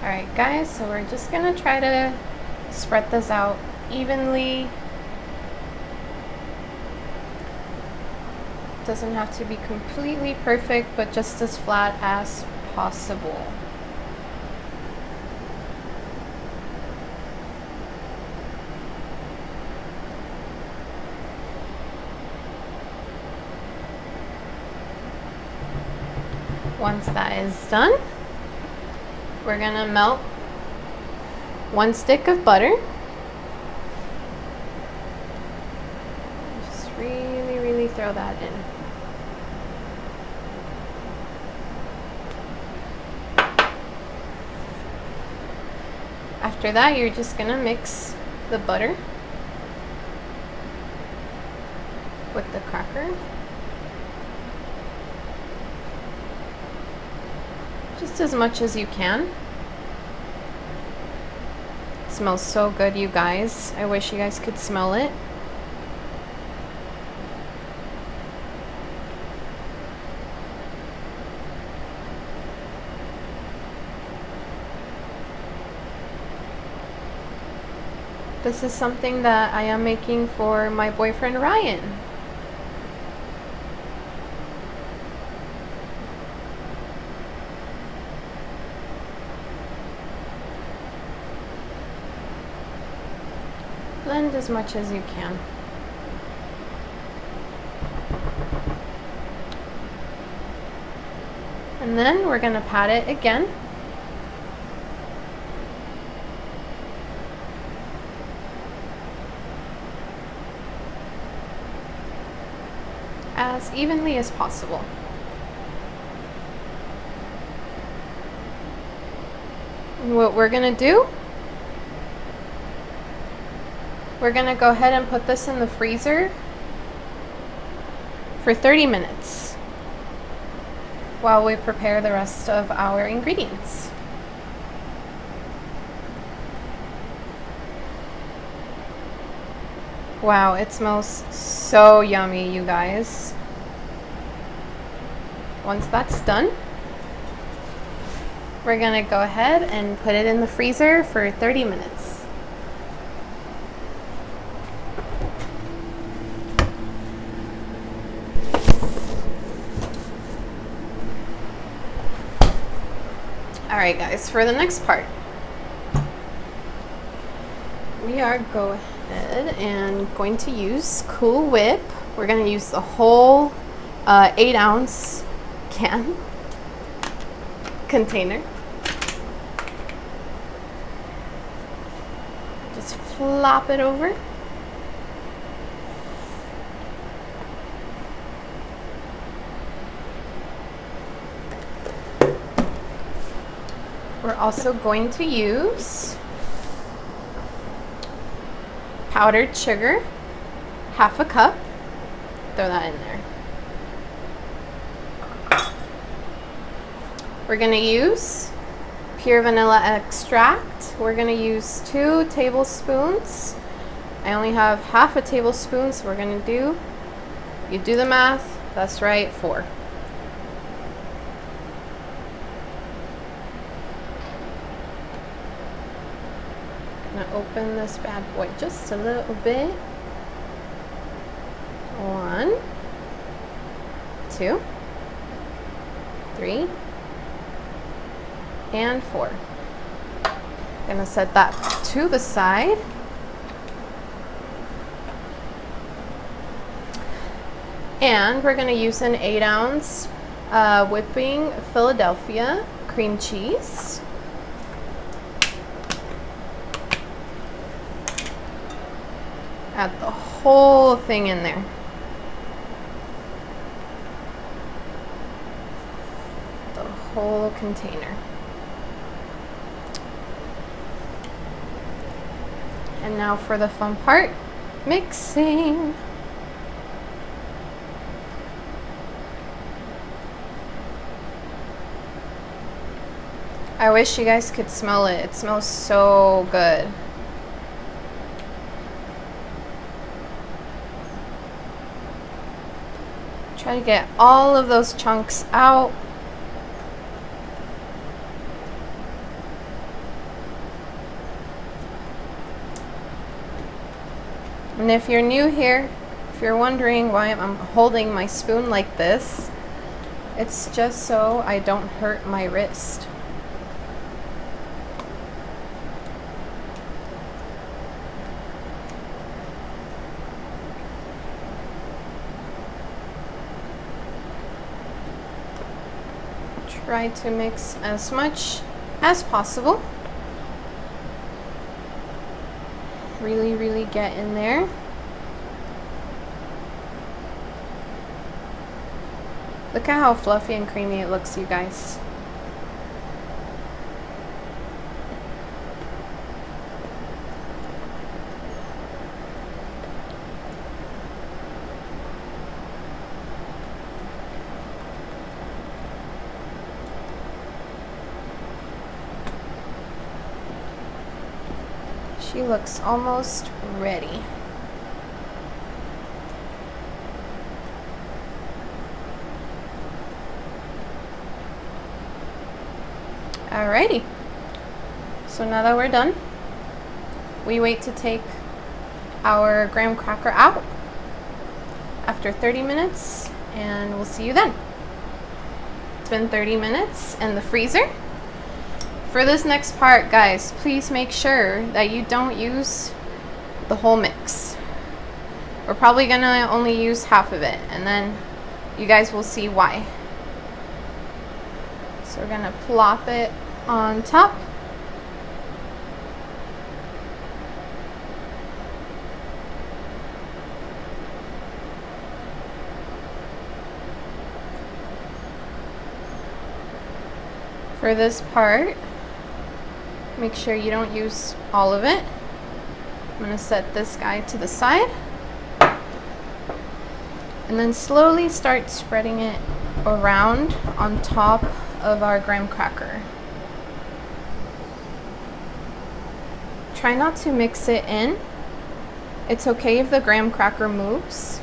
Alright guys, so we're just gonna try to spread this out evenly. Doesn't have to be completely perfect, but just as flat as possible. Once that is done, we're gonna melt 1 stick of butter. Just really throw that in. After that, you're just gonna mix the butter with the cracker. Just as much as you can. It smells so good, you guys. I wish you guys could smell it. This is something that I am making for my boyfriend Ryan. Blend as much as you can. And then we're gonna pat it again. As evenly as possible. And what we're gonna do, we're gonna go ahead and put this in the freezer for 30 minutes while we prepare the rest of our ingredients. Wow, it smells so yummy, you guys. Once that's done, we're gonna go ahead and put it in the freezer for 30 minutes. All right, guys, for the next part, we are going and going to use Cool Whip. We're going to use the whole 8-ounce container. Just flop it over. We're also going to use powdered sugar, 1/2 cup. Throw that in there. We're gonna use pure vanilla extract. We're gonna use 2 tablespoons. I only have 1/2 tablespoon, so we're gonna do, you do the math, that's right, 4. Gonna open this bad boy just a little bit. 1, 2, 3, and 4. Gonna set that to the side. And we're gonna use an 8-ounce whipping Philadelphia cream cheese. Add the whole thing in there. The whole container. And now for the fun part, mixing. I wish you guys could smell it. It smells so good. Try to get all of those chunks out. And if you're new here, if you're wondering why I'm holding my spoon like this, it's just so I don't hurt my wrist. Try to mix as much as possible. Really get in there. Look at how fluffy and creamy it looks, you guys. She looks almost ready. Alrighty. So now that we're done, we wait to take our graham cracker out after 30 minutes, and we'll see you then. It's been 30 minutes in the freezer. For this next part, guys, please make sure that you don't use the whole mix. We're probably gonna only use half of it, and then you guys will see why. So we're gonna plop it on top. For this part, make sure you don't use all of it. I'm gonna set this guy to the side, and then slowly start spreading it around on top of our graham cracker. Try not to mix it in. It's okay if the graham cracker moves.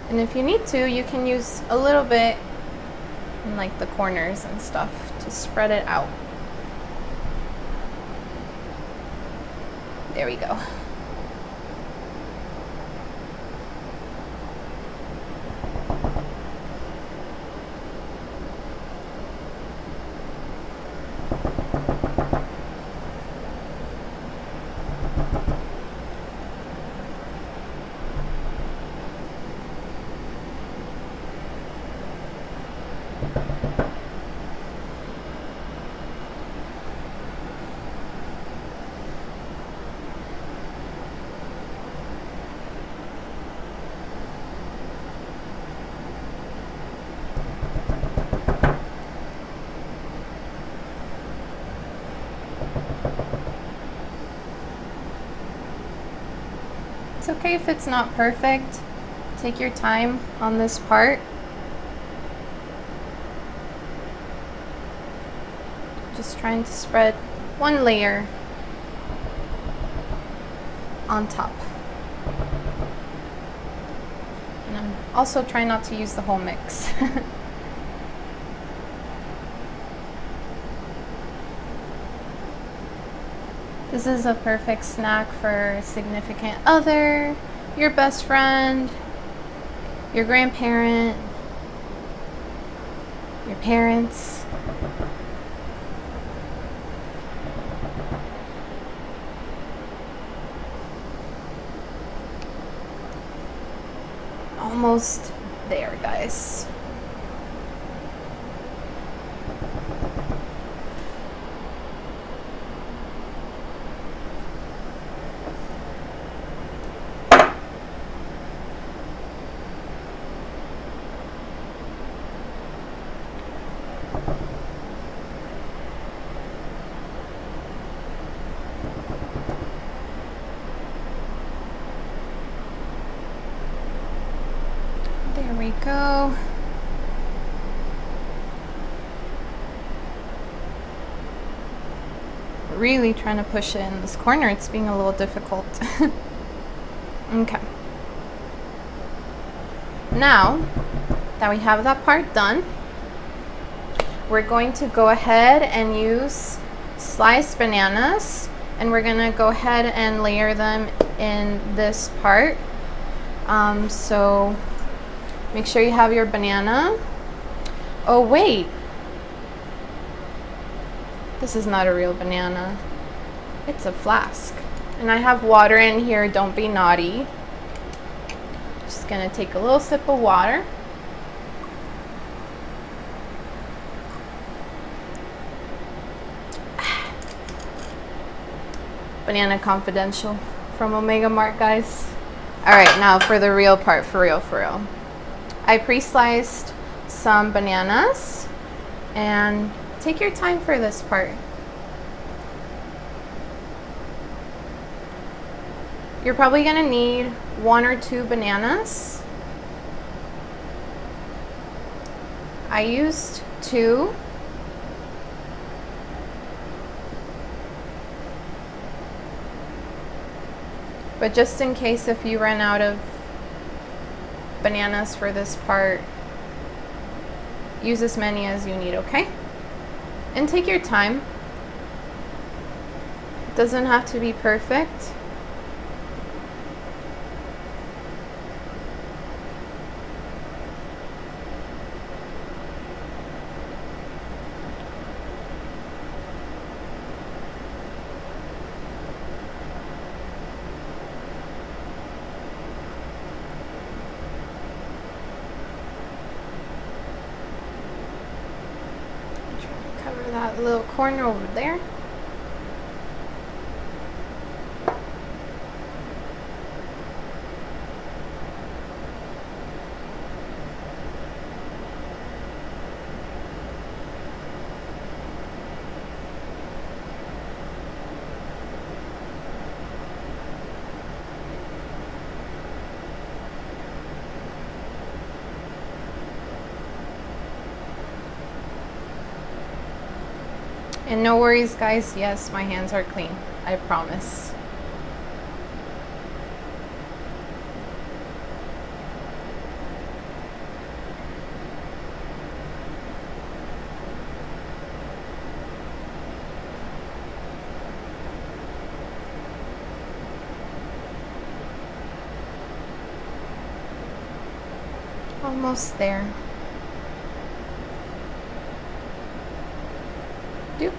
And if you need to, you can use a little bit in like the corners and stuff to spread it out. There we go. It's okay if it's not perfect. Take your time on this part. Just trying to spread one layer on top. And I'm also trying not to use the whole mix. This is a perfect snack for a significant other, your best friend, your grandparent, your parents. Almost there, guys. There we go. really trying to push it in this corner. It's being a little difficult. Okay. Now that we have that part done, we're going to go ahead and use sliced bananas, and we're gonna go ahead and layer them in this part. So make sure you have your banana. Oh wait, this is not a real banana. It's a flask. And I have water in here, don't be naughty. Just gonna take a little sip of water. Banana Confidential from Omega Mart, guys. All right, now for the real part, for real. I pre-sliced some bananas, and take your time for this part. You're probably gonna need 1 or 2 bananas. I used 2. But just in case if you run out of bananas for this part, use as many as you need, okay? And take your time. It doesn't have to be perfect. That little corner over there. And no worries, guys. Yes, my hands are clean. I promise. Almost there. Doop.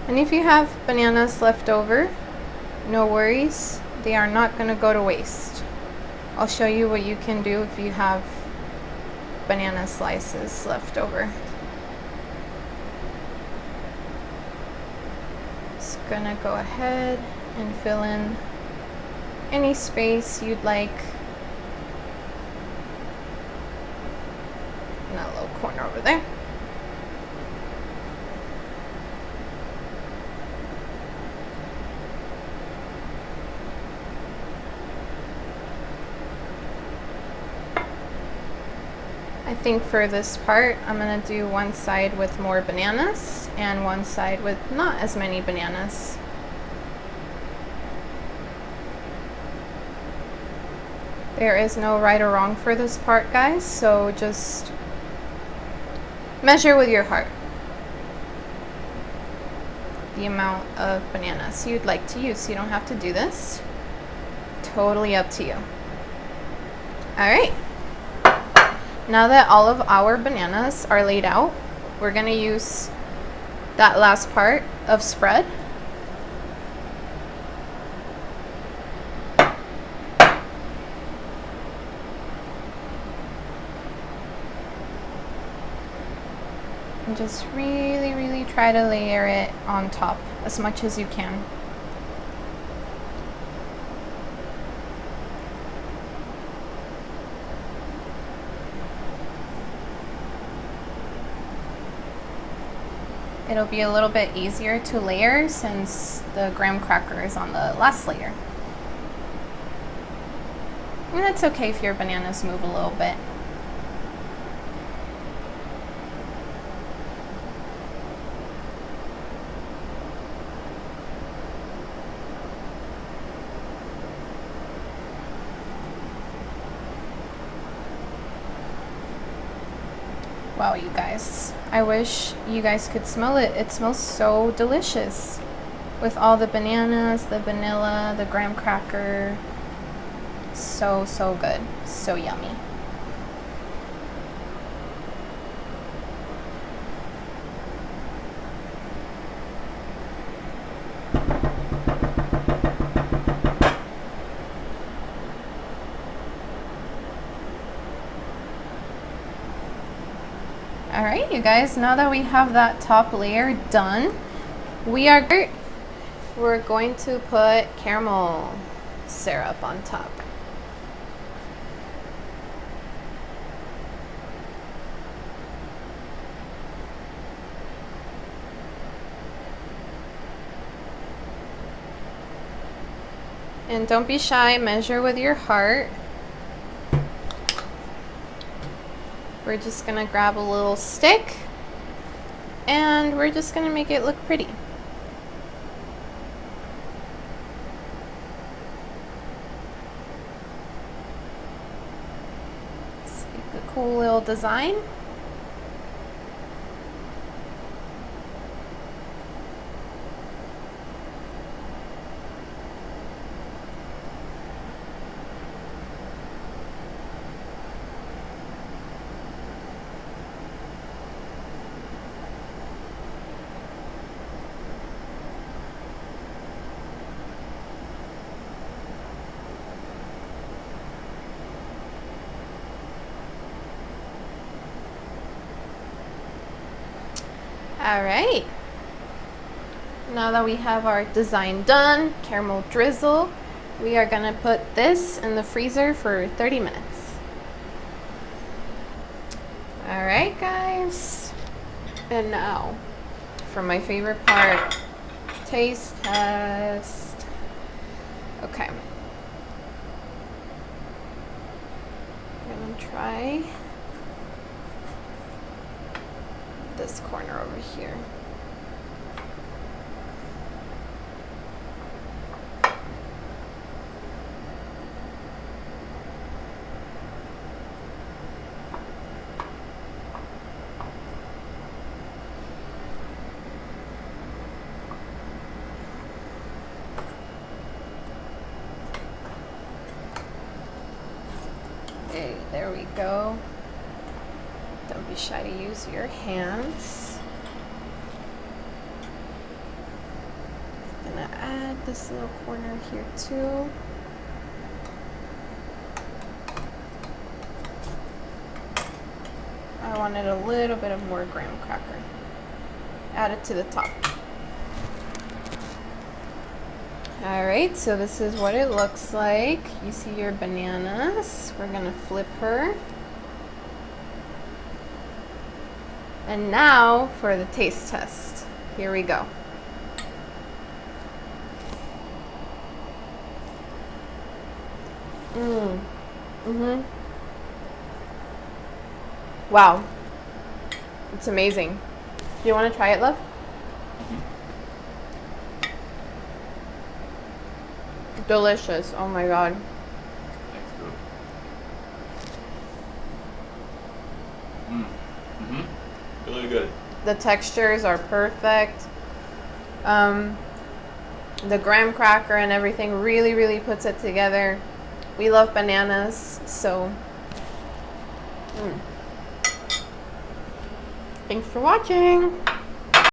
And if you have bananas left over, no worries, they are not going to go to waste. I'll show you what you can do if you have banana slices left over. Just gonna go ahead and fill in any space you'd like in that little corner over there. I think for this part, I'm gonna do one side with more bananas and one side with not as many bananas. There is no right or wrong for this part, guys, so just measure with your heart the amount of bananas you'd like to use. You don't have to do this. Totally up to you. All right. Now that all of our bananas are laid out, we're gonna use that last part of spread. And just really, really try to layer it on top as much as you can. it'll be a little bit easier to layer since the graham cracker is on the last layer. And it's okay if your bananas move a little bit. Wow, you guys, I wish you guys could smell it. It smells so delicious with all the bananas, the vanilla, the graham cracker. So, so good. So yummy. All right, you guys, now that we have that top layer done, we're going to put caramel syrup on top. And don't be shy, measure with your heart. We're just gonna grab a little stick and we're just gonna make it look pretty. It's like a cool little design. All right, now that we have our design done, caramel drizzle, we are gonna put this in the freezer for 30 minutes. All right, guys, and now for my favorite part, taste test. Okay, I'm gonna try this corner over here. Okay, there we go. Don't be shy to use your hands. I'm gonna add this little corner here too. I wanted a little bit of more graham cracker. Add it to the top. Alright, so this is what it looks like. You see your bananas. We're gonna flip her. And now for the taste test. Here we go. Wow. It's amazing. Do you want to try it, love? Delicious. Oh my god. Really good. The textures are perfect. The graham cracker and everything really puts it together. We love bananas, so thanks for watching.